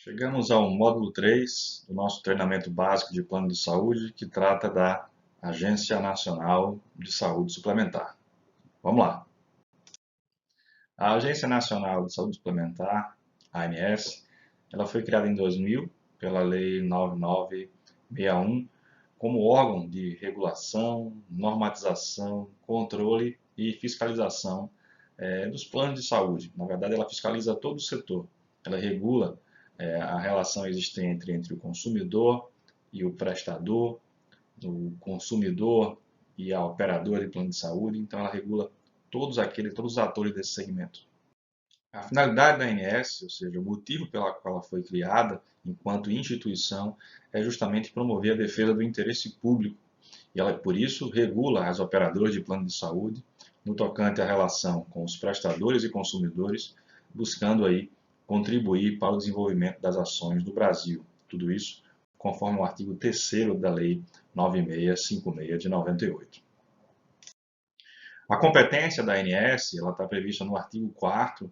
Chegamos ao módulo 3 do nosso treinamento básico de plano de saúde, que trata da Agência Nacional de Saúde Suplementar. Vamos lá. A Agência Nacional de Saúde Suplementar, ANS, ela foi criada em 2000 pela Lei 9961 como órgão de regulação, normatização, controle e fiscalização dos planos de saúde. Na verdade, ela fiscaliza todo o setor. Ela regula a relação existente entre o consumidor e o prestador, o consumidor e a operadora de plano de saúde. Então, ela regula todos os atores desse segmento. A finalidade da ANS, ou seja, o motivo pela qual ela foi criada enquanto instituição, é justamente promover a defesa do interesse público. E ela, por isso, regula as operadoras de plano de saúde no tocante à relação com os prestadores e consumidores, buscando aí contribuir para o desenvolvimento das ações do Brasil. Tudo isso conforme o artigo 3º da Lei 9656 de 98. A competência da ANS está prevista no artigo 4º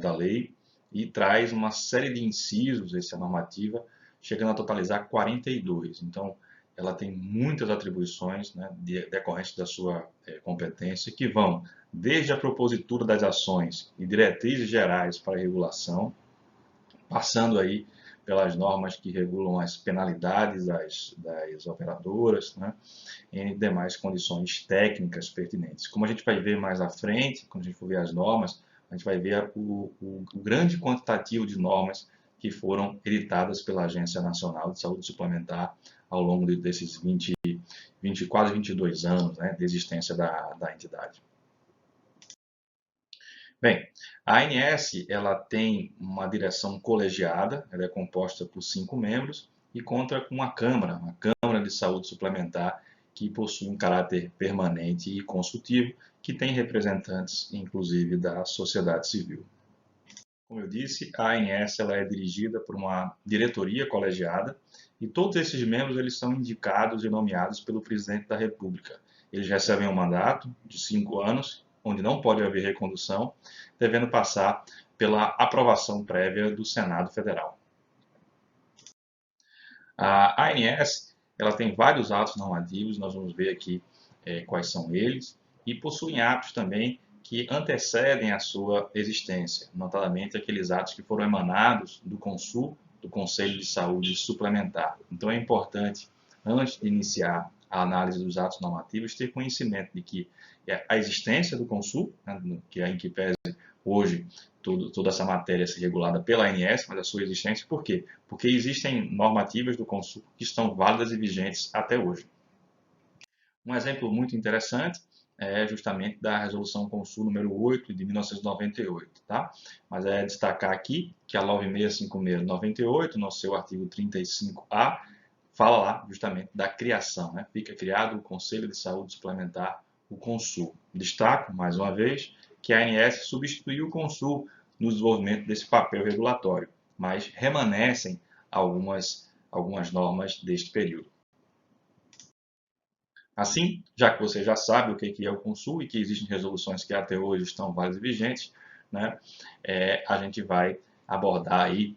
da lei e traz uma série de incisos, essa normativa, chegando a totalizar 42. Então, ela tem muitas atribuições, né, decorrentes da sua competência, que vão desde a propositura das ações e diretrizes gerais para a regulação, passando aí pelas normas que regulam as penalidades das operadoras, né, e demais condições técnicas pertinentes. Como a gente vai ver mais à frente, quando a gente for ver as normas, a gente vai ver o grande quantitativo de normas que foram editadas pela Agência Nacional de Saúde Suplementar ao longo desses 22 anos, né, de existência da entidade. Bem, a ANS ela tem uma direção colegiada, ela é composta por 5 membros e conta com uma Câmara de Saúde Suplementar, que possui um caráter permanente e consultivo, que tem representantes, inclusive, da sociedade civil. Como eu disse, a ANS ela é dirigida por uma diretoria colegiada e todos esses membros eles são indicados e nomeados pelo presidente da República. Eles recebem um mandato de 5 anos, onde não pode haver recondução, devendo passar pela aprovação prévia do Senado Federal. A ANS ela tem vários atos normativos, nós vamos ver aqui quais são eles, e possuem atos também que antecedem a sua existência, notadamente aqueles atos que foram emanados do CONSUL, do Conselho de Saúde Suplementar. Então é importante, antes de iniciar a análise dos atos normativos, ter conhecimento de que a existência do CONSUL, né, que é em que pese hoje toda essa matéria ser regulada pela ANS, mas a sua existência, por quê? Porque existem normativas do CONSUL que estão válidas e vigentes até hoje. Um exemplo muito interessante é justamente da Resolução CONSUL número 8 de 1998, tá? Mas é destacar aqui que a 9656 de 98, no seu artigo 35A, fala lá justamente da criação, né? Fica criado o Conselho de Saúde Suplementar, o CONSUL. Destaco, mais uma vez, que a ANS substituiu o CONSUL no desenvolvimento desse papel regulatório, mas remanescem algumas normas deste período. Assim, já que você já sabe o que é o CONSUL e que existem resoluções que até hoje estão válidas e vigentes, né, a gente vai abordar aí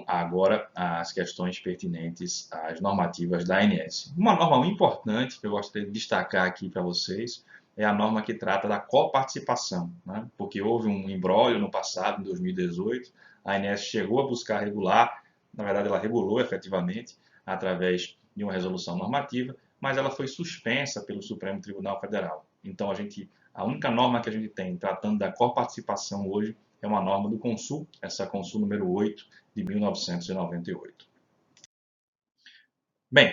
agora as questões pertinentes às normativas da ANS. Uma norma muito importante que eu gostaria de destacar aqui para vocês é a norma que trata da coparticipação, né, porque houve um imbróglio no passado, em 2018, a ANS chegou a buscar regular, na verdade ela regulou efetivamente, através de uma resolução normativa, mas ela foi suspensa pelo Supremo Tribunal Federal. Então, a única norma que a gente tem tratando da coparticipação hoje é uma norma do CONSUL, essa CONSUL número 8 de 1998. Bem,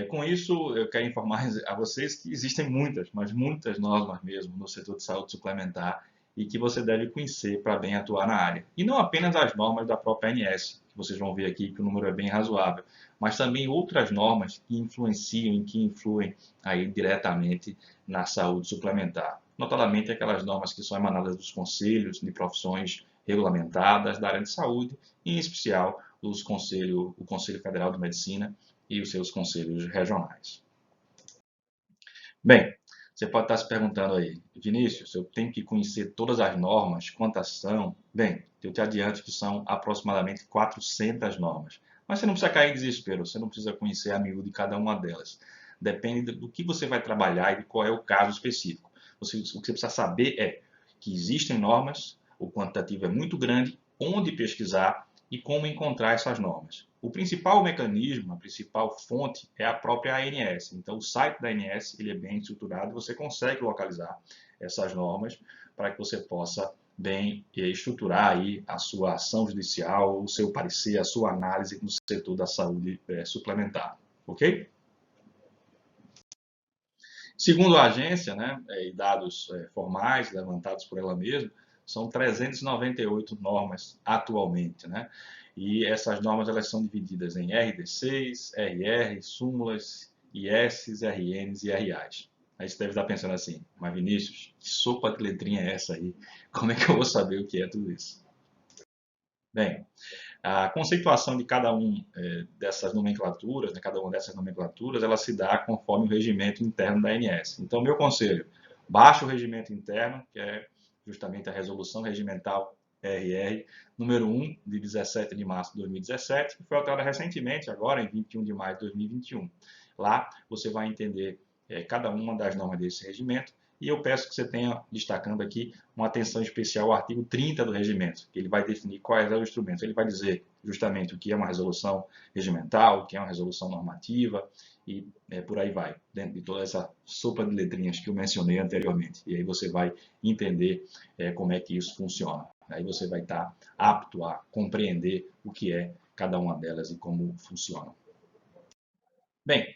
com isso eu quero informar a vocês que existem muitas, mas muitas normas mesmo no setor de saúde suplementar e que você deve conhecer para bem atuar na área. E não apenas as normas da própria ANS, que vocês vão ver aqui que o número é bem razoável, mas também outras normas que influenciam e que influem aí diretamente na saúde suplementar. Notadamente aquelas normas que são emanadas dos conselhos de profissões regulamentadas da área de saúde, em especial o Conselho Federal de Medicina e os seus conselhos regionais. Bem, Você pode estar se perguntando aí, Vinícius, eu tenho que conhecer todas as normas, quantas são? Bem, eu te adianto que são aproximadamente 400 normas. Mas você não precisa cair em desespero, você não precisa conhecer a miúdo de cada uma delas. Depende do que você vai trabalhar e de qual é o caso específico. O que você precisa saber é que existem normas, o quantitativo é muito grande, onde pesquisar e como encontrar essas normas. O principal mecanismo, a principal fonte é a própria ANS. Então, o site da ANS ele é bem estruturado, você consegue localizar essas normas para que você possa bem estruturar aí a sua ação judicial, o seu parecer, a sua análise no setor da saúde suplementar. Ok? Segundo a agência, né, e dados formais levantados por ela mesma, são 398 normas atualmente, né? E essas normas elas são divididas em RD6, RR, súmulas, IS, RNs e RAs. Aí você deve estar pensando assim, mas Vinícius, que sopa de letrinha é essa aí? Como é que eu vou saber o que é tudo isso? Bem, a conceituação de cada dessas nomenclaturas, de cada uma dessas nomenclaturas, ela se dá conforme o regimento interno da ANS. Então, meu conselho, baixe o regimento interno, que é justamente a Resolução Regimental RR número 1, de 17 de março de 2017, que foi alterada recentemente, agora em 21 de maio de 2021. Lá você vai entender cada uma das normas desse regimento, e eu peço que você tenha, destacando aqui, uma atenção especial ao artigo 30 do regimento, que ele vai definir quais são os instrumentos. Ele vai dizer justamente o que é uma resolução regimental, o que é uma resolução normativa, e por aí vai, dentro de toda essa sopa de letrinhas que eu mencionei anteriormente. E aí você vai entender como é que isso funciona. Aí você vai estar apto a compreender o que é cada uma delas e como funciona. Bem,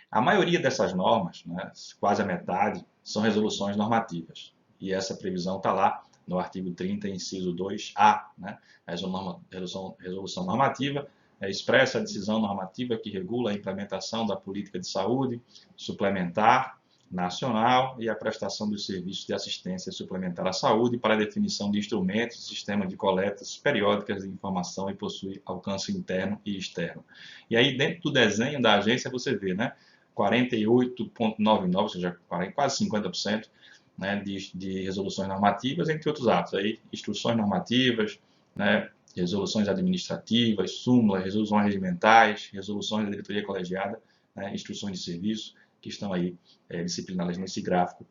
a maioria dessas normas, né, quase a metade, são resoluções normativas. E essa previsão está lá no artigo 30, inciso 2A. Né? A resolução normativa expressa a decisão normativa que regula a implementação da política de saúde suplementar nacional e a prestação dos serviços de assistência suplementar à saúde para a definição de instrumentos e sistemas de coletas periódicas de informação e possui alcance interno e externo. E aí, dentro do desenho da agência, você vê, né, 48,99, ou seja, quase 50%, né, de resoluções normativas, entre outros atos. Aí, instruções normativas, né, resoluções administrativas, súmulas, resoluções regimentais, resoluções da diretoria colegiada, né, instruções de serviço, que estão aí disciplinadas nesse gráfico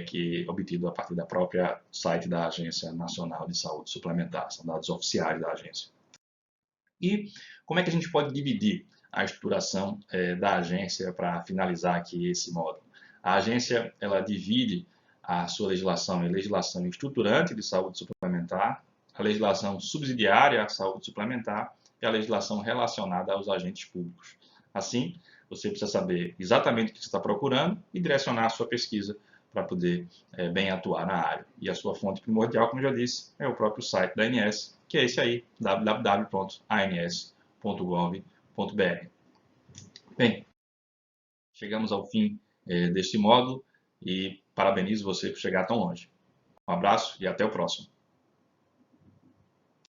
que é obtido a partir da própria site da Agência Nacional de Saúde Suplementar, são dados oficiais da agência. E como é que a gente pode dividir a estruturação da agência para finalizar aqui esse módulo? A agência ela divide a sua legislação em legislação estruturante de saúde suplementar, a legislação subsidiária à saúde suplementar e a legislação relacionada aos agentes públicos. Assim, você precisa saber exatamente o que você está procurando e direcionar a sua pesquisa para poder bem atuar na área. E a sua fonte primordial, como eu já disse, é o próprio site da ANS, que é esse aí, www.ans.gov.br. Bem, chegamos ao fim deste módulo e parabenizo você por chegar tão longe. Um abraço e até o próximo.